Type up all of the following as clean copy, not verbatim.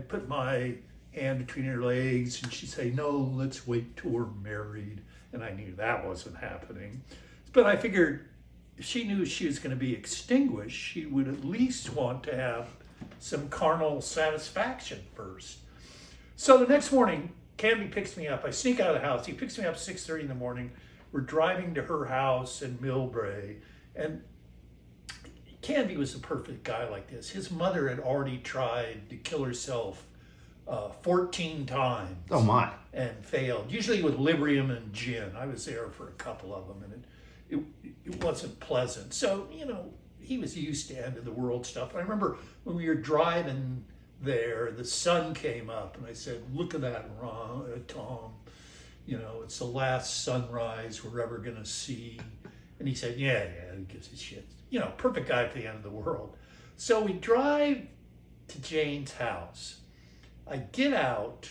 I'd put my hand between her legs and she'd say, no, let's wait till we're married. And I knew that wasn't happening. But I figured if she knew she was going to be extinguished, she would at least want to have some carnal satisfaction first. So the next morning, Canby picks me up. I sneak out of the house. He picks me up at 6:30 in the morning. We're driving to her house in Millbrae. And Canby was the perfect guy like this. His mother had already tried to kill herself 14 times. Oh my. And failed, usually with Librium and gin. I was there for a couple of them, and it wasn't pleasant. So, you know, he was used to end of the world stuff. And I remember when we were driving there, the sun came up, and I said, look at that, Tom. You know, it's the last sunrise we're ever going to see. And he said, yeah, who gives a shit? You know, perfect guy for the end of the world. So we drive to Jane's house. I get out,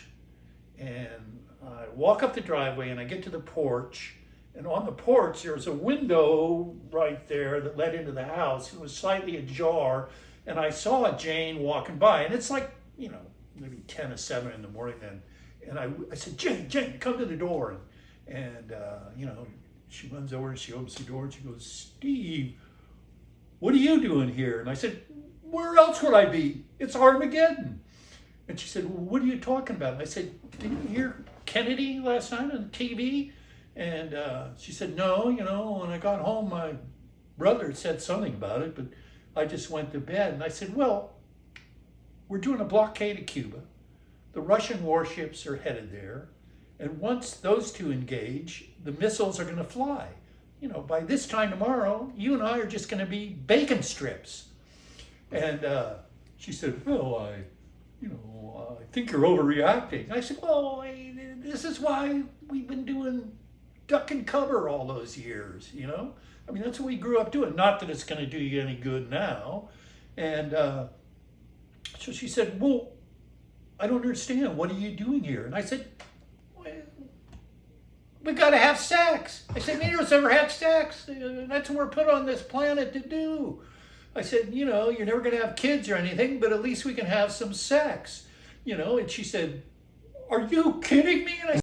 and I walk up the driveway, and I get to the porch. And on the porch, there was a window right there that led into the house. It was slightly ajar, and I saw Jane walking by. And it's like, you know, maybe 10 or 7 in the morning then. And I said, Jane, come to the door. And you know, she runs over and she opens the door and she goes, Steve, what are you doing here? And I said, where else would I be? It's Armageddon. And she said, well, what are you talking about? And I said, didn't you hear Kennedy last night on TV? And she said, no, you know, when I got home, my brother said something about it, but I just went to bed. And I said, well, we're doing a blockade of Cuba. The Russian warships are headed there. And once those two engage, the missiles are going to fly. You know, by this time tomorrow, you and I are just going to be bacon strips. And she said, well, I think you're overreacting. And I said, well, this is why we've been doing duck and cover all those years, you know? I mean, that's what we grew up doing. Not that it's going to do you any good now. And so she said, well, I don't understand. What are you doing here? And I said, well, we got to have sex. I said, neither of us ever had sex. That's what we're put on this planet to do. I said, you know, you're never going to have kids or anything, but at least we can have some sex, you know? And she said, are you kidding me? And I